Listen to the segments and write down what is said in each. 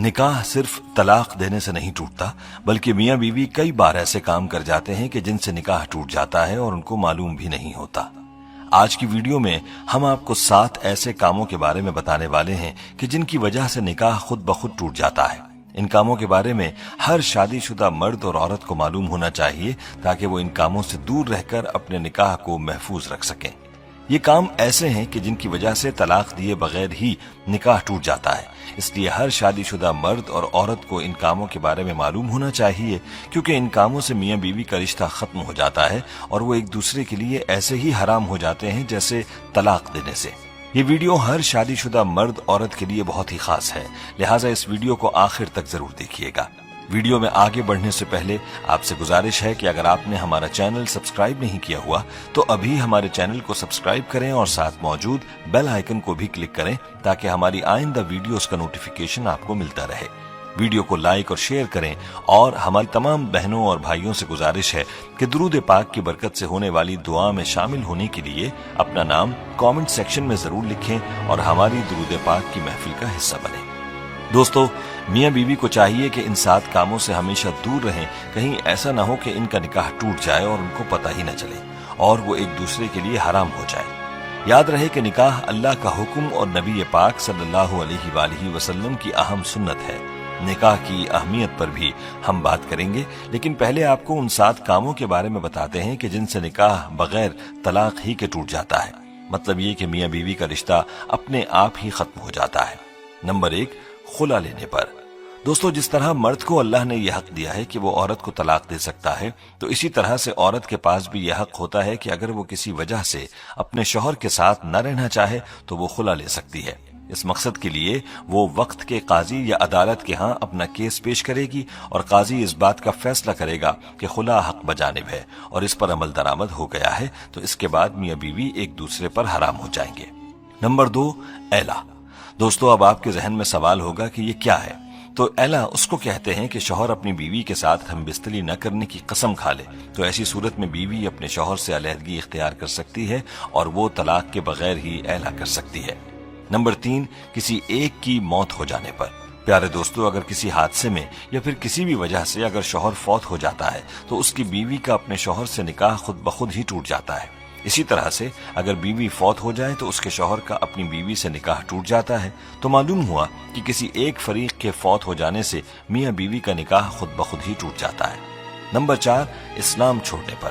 نکاح صرف طلاق دینے سے نہیں ٹوٹتا، بلکہ میاں بیوی کئی بار ایسے کام کر جاتے ہیں کہ جن سے نکاح ٹوٹ جاتا ہے اور ان کو معلوم بھی نہیں ہوتا۔ آج کی ویڈیو میں ہم آپ کو 7 ایسے کاموں کے بارے میں بتانے والے ہیں کہ جن کی وجہ سے نکاح خود بخود ٹوٹ جاتا ہے۔ ان کاموں کے بارے میں ہر شادی شدہ مرد اور عورت کو معلوم ہونا چاہیے تاکہ وہ ان کاموں سے دور رہ کر اپنے نکاح کو محفوظ رکھ سکیں۔ یہ کام ایسے ہیں کہ جن کی وجہ سے طلاق دیے بغیر ہی نکاح ٹوٹ جاتا ہے، اس لیے ہر شادی شدہ مرد اور عورت کو ان کاموں کے بارے میں معلوم ہونا چاہیے، کیونکہ ان کاموں سے میاں بیوی کا رشتہ ختم ہو جاتا ہے اور وہ ایک دوسرے کے لیے ایسے ہی حرام ہو جاتے ہیں جیسے طلاق دینے سے۔ یہ ویڈیو ہر شادی شدہ مرد عورت کے لیے بہت ہی خاص ہے، لہٰذا اس ویڈیو کو آخر تک ضرور دیکھیے گا۔ ویڈیو میں آگے بڑھنے سے پہلے آپ سے گزارش ہے کہ اگر آپ نے ہمارا چینل سبسکرائب نہیں کیا ہوا تو ابھی ہمارے چینل کو سبسکرائب کریں اور ساتھ موجود بیل آئیکن کو بھی کلک کریں تاکہ ہماری آئندہ ویڈیوز کا نوٹیفیکیشن آپ کو ملتا رہے۔ ویڈیو کو لائک اور شیئر کریں، اور ہماری تمام بہنوں اور بھائیوں سے گزارش ہے کہ درود پاک کی برکت سے ہونے والی دعا میں شامل ہونے کے لیے اپنا نام کامنٹ سیکشن میں ضرور لکھیں اور ہماری درود پاک کی محفل کا حصہ بنیں۔ دوستو، میاں بیوی کو چاہیے کہ ان 7 کاموں سے ہمیشہ دور رہیں، کہیں ایسا نہ ہو کہ ان کا نکاح ٹوٹ جائے اور ان کو پتہ ہی نہ چلے اور وہ ایک دوسرے کے لیے حرام ہو جائے۔ یاد رہے کہ نکاح اللہ کا حکم اور نبی پاک صلی اللہ علیہ وآلہ وسلم کی اہم سنت ہے۔ نکاح کی اہمیت پر بھی ہم بات کریں گے، لیکن پہلے آپ کو ان 7 کاموں کے بارے میں بتاتے ہیں کہ جن سے نکاح بغیر طلاق ہی کے ٹوٹ جاتا ہے، مطلب یہ کہ میاں بیوی کا رشتہ اپنے آپ ہی ختم ہو جاتا ہے۔ نمبر 1، خلا لینے پر۔ دوستو، جس طرح مرد کو اللہ نے یہ حق دیا ہے کہ وہ عورت کو طلاق دے سکتا ہے، تو اسی طرح سے عورت کے پاس بھی یہ حق ہوتا ہے کہ اگر وہ کسی وجہ سے اپنے شوہر کے ساتھ نہ رہنا چاہے تو وہ خلا لے سکتی ہے۔ اس مقصد کے لیے وہ وقت کے قاضی یا عدالت کے ہاں اپنا کیس پیش کرے گی اور قاضی اس بات کا فیصلہ کرے گا کہ خلا حق بجانب ہے اور اس پر عمل درآمد ہو گیا ہے، تو اس کے بعد میاں بیوی ایک دوسرے پر حرام ہو جائیں گے۔ نمبر 2، ایلا۔ دوستو، اب آپ کے ذہن میں سوال ہوگا کہ یہ کیا ہے؟ تو ایلا اس کو کہتے ہیں کہ شوہر اپنی بیوی کے ساتھ ہم بستری نہ کرنے کی قسم کھا لے، تو ایسی صورت میں بیوی اپنے شوہر سے علیحدگی اختیار کر سکتی ہے اور وہ طلاق کے بغیر ہی ایلا کر سکتی ہے۔ نمبر 3، کسی ایک کی موت ہو جانے پر۔ پیارے دوستو، اگر کسی حادثے میں یا پھر کسی بھی وجہ سے اگر شوہر فوت ہو جاتا ہے تو اس کی بیوی کا اپنے شوہر سے نکاح خود بخود ہی ٹوٹ جاتا ہے۔ اسی طرح سے اگر بیوی فوت ہو جائے تو اس کے شوہر کا اپنی بیوی سے نکاح ٹوٹ جاتا ہے۔ تو معلوم ہوا کہ کسی ایک فریق کے فوت ہو جانے سے میاں بیوی کا نکاح خود بخود ہی ٹوٹ جاتا ہے۔ نمبر 4، اسلام چھوڑنے پر۔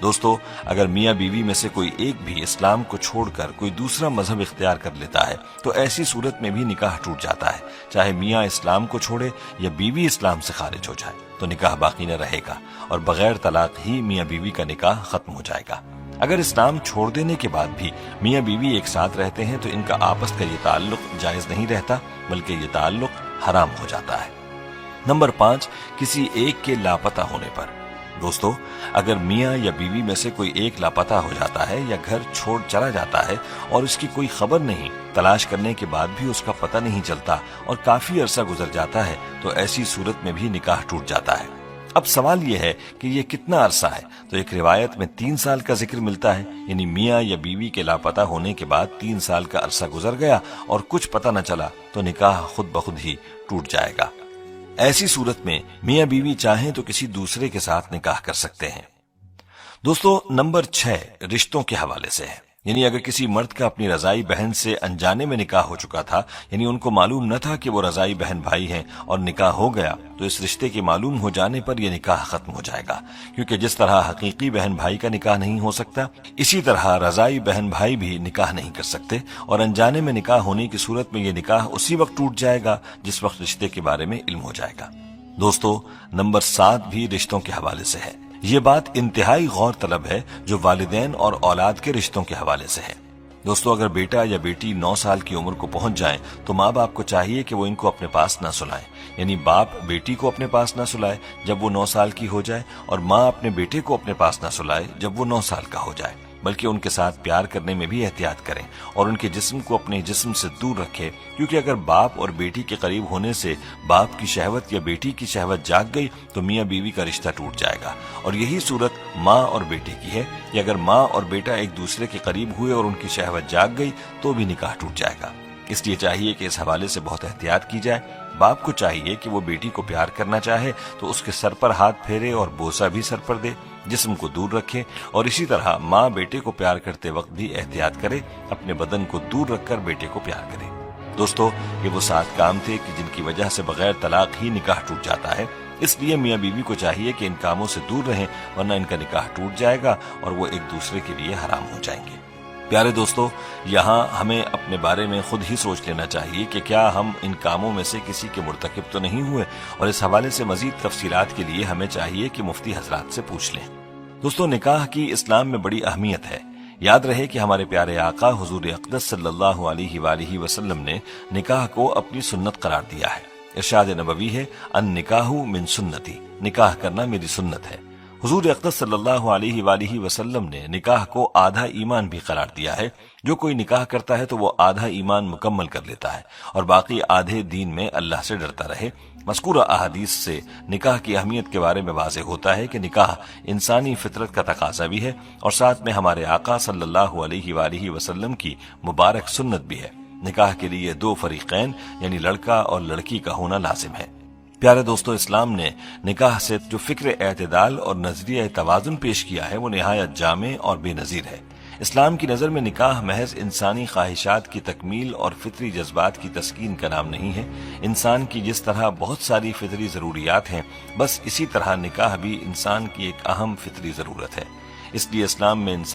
دوستو، اگر میاں بیوی میں سے کوئی ایک بھی اسلام کو چھوڑ کر کوئی دوسرا مذہب اختیار کر لیتا ہے تو ایسی صورت میں بھی نکاح ٹوٹ جاتا ہے، چاہے میاں اسلام کو چھوڑے یا بیوی اسلام سے خارج ہو جائے، تو نکاح باقی نہ رہے گا اور بغیر طلاق ہی میاں بیوی کا نکاح ختم ہو جائے گا۔ اگر اسلام چھوڑ دینے کے بعد بھی میاں بیوی ایک ساتھ رہتے ہیں تو ان کا آپس کا یہ تعلق جائز نہیں رہتا، بلکہ یہ تعلق حرام ہو جاتا ہے۔ نمبر 5، کسی ایک کے لاپتہ ہونے پر۔ دوستو، اگر میاں یا بیوی میں سے کوئی ایک لاپتہ ہو جاتا ہے یا گھر چھوڑ چلا جاتا ہے اور اس کی کوئی خبر نہیں، تلاش کرنے کے بعد بھی اس کا پتہ نہیں چلتا اور کافی عرصہ گزر جاتا ہے، تو ایسی صورت میں بھی نکاح ٹوٹ جاتا ہے۔ اب سوال یہ ہے کہ یہ کتنا عرصہ ہے؟ تو ایک روایت میں 3 سال کا ذکر ملتا ہے، یعنی میاں یا بیوی کے لاپتہ ہونے کے بعد 3 سال کا عرصہ گزر گیا اور کچھ پتہ نہ چلا تو نکاح خود بخود ہی ٹوٹ جائے گا۔ ایسی صورت میں میاں بیوی چاہیں تو کسی دوسرے کے ساتھ نکاح کر سکتے ہیں۔ دوستو، نمبر 6 رشتوں کے حوالے سے ہے، یعنی اگر کسی مرد کا اپنی رضائی بہن سے انجانے میں نکاح ہو چکا تھا، یعنی ان کو معلوم نہ تھا کہ وہ رضائی بہن بھائی ہیں اور نکاح ہو گیا، تو اس رشتے کے معلوم ہو جانے پر یہ نکاح ختم ہو جائے گا، کیونکہ جس طرح حقیقی بہن بھائی کا نکاح نہیں ہو سکتا، اسی طرح رضائی بہن بھائی بھی نکاح نہیں کر سکتے، اور انجانے میں نکاح ہونے کی صورت میں یہ نکاح اسی وقت ٹوٹ جائے گا جس وقت رشتے کے بارے میں علم ہو جائے گا۔ دوستو، نمبر 7 بھی رشتوں کے حوالے سے ہے۔ یہ بات انتہائی غور طلب ہے جو والدین اور اولاد کے رشتوں کے حوالے سے ہے۔ دوستو، اگر بیٹا یا بیٹی 9 سال کی عمر کو پہنچ جائیں تو ماں باپ کو چاہیے کہ وہ ان کو اپنے پاس نہ سلائیں، یعنی باپ بیٹی کو اپنے پاس نہ سلائے جب وہ 9 سال کی ہو جائے، اور ماں اپنے بیٹے کو اپنے پاس نہ سلائے جب وہ 9 سال کا ہو جائے، بلکہ ان کے ساتھ پیار کرنے میں بھی احتیاط کریں اور ان کے جسم کو اپنے جسم سے دور رکھیں، کیونکہ اگر باپ اور بیٹی کے قریب ہونے سے باپ کی شہوت یا بیٹی کی شہوت جاگ گئی تو میاں بیوی کا رشتہ ٹوٹ جائے گا۔ اور یہی صورت ماں اور بیٹے کی ہے کہ اگر ماں اور بیٹا ایک دوسرے کے قریب ہوئے اور ان کی شہوت جاگ گئی تو بھی نکاح ٹوٹ جائے گا۔ اس لیے چاہیے کہ اس حوالے سے بہت احتیاط کی جائے۔ باپ کو چاہیے کہ وہ بیٹی کو پیار کرنا چاہے تو اس کے سر پر ہاتھ پھیرے اور بوسہ بھی سر پر دے، جسم کو دور رکھے، اور اسی طرح ماں بیٹے کو پیار کرتے وقت بھی احتیاط کرے، اپنے بدن کو دور رکھ کر بیٹے کو پیار کرے۔ دوستو، یہ وہ 7 کام تھے کہ جن کی وجہ سے بغیر طلاق ہی نکاح ٹوٹ جاتا ہے۔ اس لیے میاں بیوی کو چاہیے کہ ان کاموں سے دور رہیں، ورنہ ان کا نکاح ٹوٹ جائے گا اور وہ ایک دوسرے کے لیے حرام ہو جائیں گے۔ پیارے دوستو، یہاں ہمیں اپنے بارے میں خود ہی سوچ لینا چاہیے کہ کیا ہم ان کاموں میں سے کسی کے مرتکب تو نہیں ہوئے، اور اس حوالے سے مزید تفصیلات کے لیے ہمیں چاہیے کہ مفتی حضرات سے پوچھ لیں۔ دوستو، نکاح کی اسلام میں بڑی اہمیت ہے۔ یاد رہے کہ ہمارے پیارے آقا حضور اقدس صلی اللہ علیہ وآلہ وسلم نے نکاح کو اپنی سنت قرار دیا ہے۔ ارشاد نبوی ہے، النکاح من سنتی، نکاح کرنا میری سنت ہے۔ حضور اقدس صلی اللہ علیہ وآلہ وسلم نے نکاح کو آدھا ایمان بھی قرار دیا ہے۔ جو کوئی نکاح کرتا ہے تو وہ آدھا ایمان مکمل کر لیتا ہے اور باقی آدھے دین میں اللہ سے ڈرتا رہے۔ مذکورہ احادیث سے نکاح کی اہمیت کے بارے میں واضح ہوتا ہے کہ نکاح انسانی فطرت کا تقاضا بھی ہے، اور ساتھ میں ہمارے آقا صلی اللہ علیہ وآلہ وسلم کی مبارک سنت بھی ہے۔ نکاح کے لیے 2 فریقین یعنی لڑکا اور لڑکی کا ہونا لازم ہے۔ پیارے دوستو، اسلام نے نکاح سے جو فکر اعتدال اور نظریہ توازن پیش کیا ہے وہ نہایت جامع اور بے نظیر ہے۔ اسلام کی نظر میں نکاح محض انسانی خواہشات کی تکمیل اور فطری جذبات کی تسکین کا نام نہیں ہے۔ انسان کی جس طرح بہت ساری فطری ضروریات ہیں، بس اسی طرح نکاح بھی انسان کی ایک اہم فطری ضرورت ہے۔ اس لیے اسلام میں